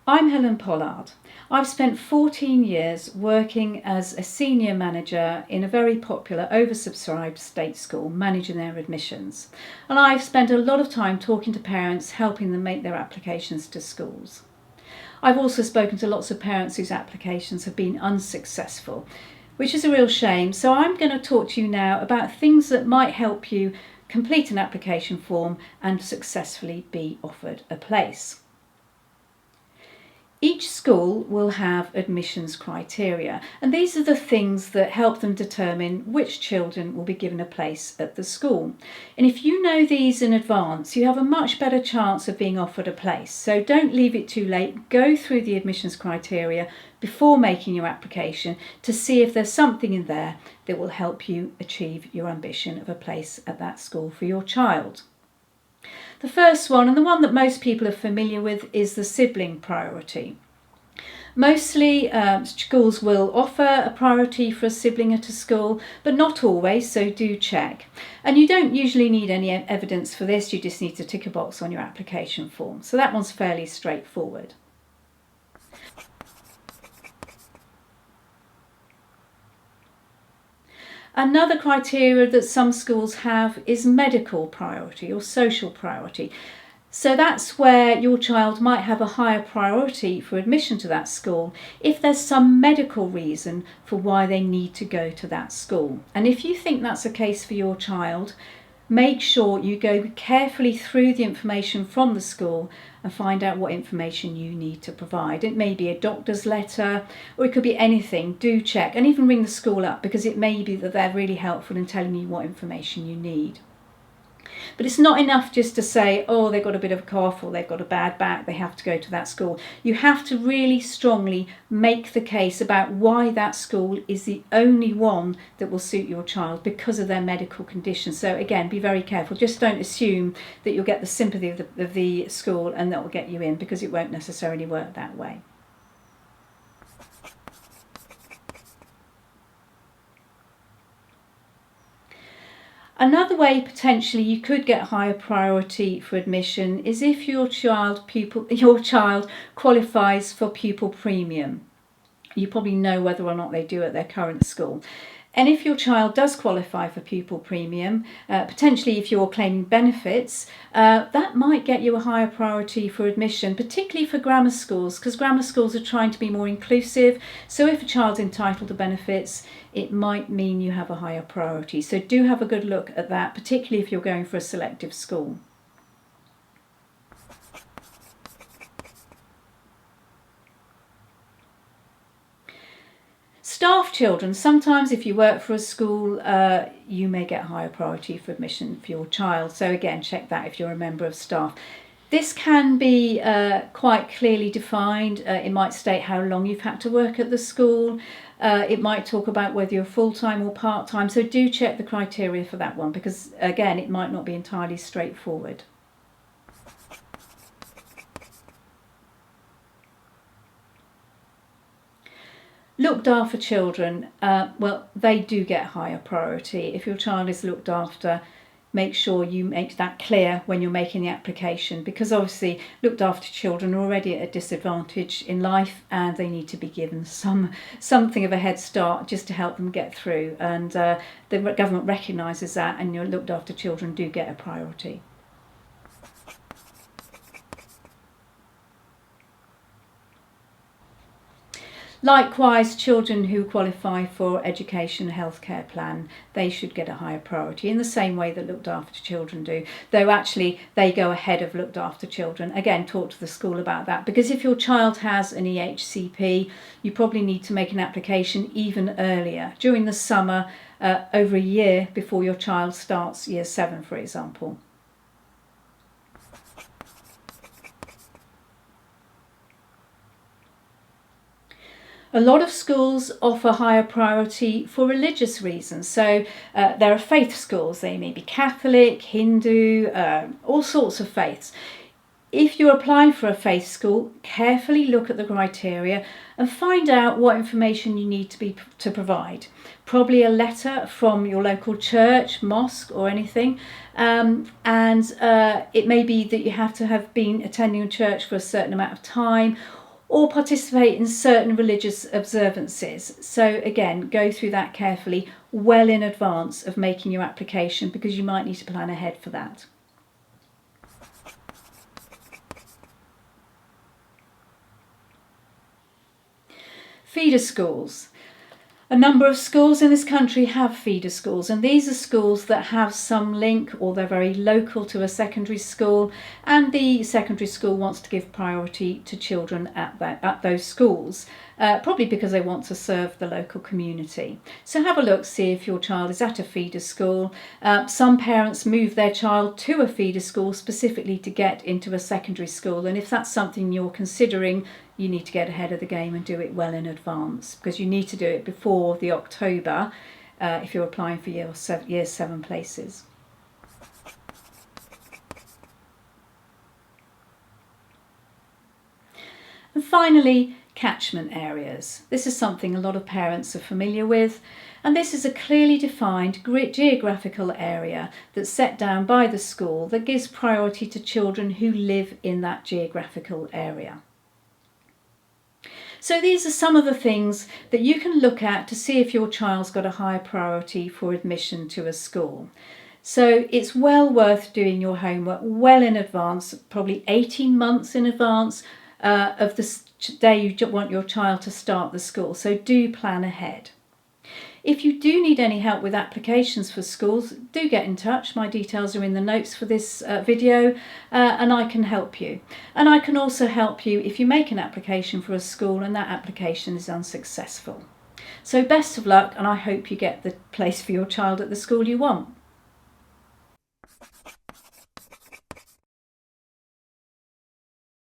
I'm Helen Pollard. I've spent 14 years working as a senior manager in a very popular oversubscribed state school, managing their admissions. And I've spent a lot of time talking to parents, helping them make their applications to schools. I've also spoken to lots of parents whose applications have been unsuccessful, which is a real shame. So I'm going to talk to you now about things that might help you complete an application form and successfully be offered a place. Each school will have admissions criteria, and these are the things that help them determine which children will be given a place at the school. And if you know these in advance, you have a much better chance of being offered a place. So don't leave it too late. Go through the admissions criteria before making your application to see if there's something in there that will help you achieve your ambition of a place at that school for your child. The first one, and the one that most people are familiar with, is the sibling priority. Mostly schools will offer a priority for a sibling at a school, but not always, so do check. And you don't usually need any evidence for this, you just need to tick a box on your application form. So that one's fairly straightforward. Another criteria that some schools have is medical priority or social priority. So that's where your child might have a higher priority for admission to that school if there's some medical reason for why they need to go to that school. And if you think that's the case for your child, make sure you go carefully through the information from the school and find out what information you need to provide. It may be a doctor's letter, or it could be anything. Do check and even ring the school up, because it may be that they're really helpful in telling you what information you need. But it's not enough just to say, oh, they've got a bit of a cough or they've got a bad back, they have to go to that school. You have to really strongly make the case about why that school is the only one that will suit your child because of their medical condition. So again, be very careful. Just don't assume that you'll get the sympathy of the school and that will get you in, because it won't necessarily work that way. Another way potentially you could get higher priority for admission is if your child qualifies for pupil premium. You probably know whether or not they do at their current school. And if your child does qualify for pupil premium, potentially if you're claiming benefits, that might get you a higher priority for admission, particularly for grammar schools, because grammar schools are trying to be more inclusive. So if a child's entitled to benefits, it might mean you have a higher priority. So do have a good look at that, particularly if you're going for a selective school. Staff children, sometimes if you work for a school, you may get higher priority for admission for your child. So again, check that if you're a member of staff. This can be quite clearly defined. It might state how long you've had to work at the school. It might talk about whether you're full-time or part-time. So do check the criteria for that one, because again, it might not be entirely straightforward. Looked after children, well, they do get higher priority. If your child is looked after, make sure you make that clear when you're making the application, because obviously looked after children are already at a disadvantage in life and they need to be given something of a head start just to help them get through. And the government recognises that, and your looked after children do get a priority. Likewise, children who qualify for education and healthcare plan, they should get a higher priority in the same way that looked after children do, though actually they go ahead of looked after children. Again, talk to the school about that, because if your child has an EHCP, you probably need to make an application even earlier, during the summer, over a year before your child starts year 7, for example. A lot of schools offer higher priority for religious reasons. So there are faith schools. They may be Catholic, Hindu, all sorts of faiths. If you're applying for a faith school, carefully look at the criteria and find out what information you need to provide. Probably a letter from your local church, mosque or anything. It may be that you have to have been attending a church for a certain amount of time or participate in certain religious observances. So again, go through that carefully well in advance of making your application, because you might need to plan ahead for that. Feeder schools. A number of schools in this country have feeder schools, and these are schools that have some link, or they're very local to a secondary school, and the secondary school wants to give priority to children at those schools, probably because they want to serve the local community. So have a look, see if your child is at a feeder school. Some parents move their child to a feeder school specifically to get into a secondary school, and if that's something you're considering, you need to get ahead of the game and do it well in advance, because you need to do it before the October if you're applying for year 7 places. And finally, catchment areas. This is something a lot of parents are familiar with, and this is a clearly defined geographical area that's set down by the school that gives priority to children who live in that geographical area. So these are some of the things that you can look at to see if your child's got a higher priority for admission to a school. So it's well worth doing your homework well in advance, probably 18 months in advance of the day you want your child to start the school. So do plan ahead. If you do need any help with applications for schools, do get in touch. My details are in the notes for this video, and I can help you. And I can also help you if you make an application for a school and that application is unsuccessful. So best of luck, and I hope you get the place for your child at the school you want.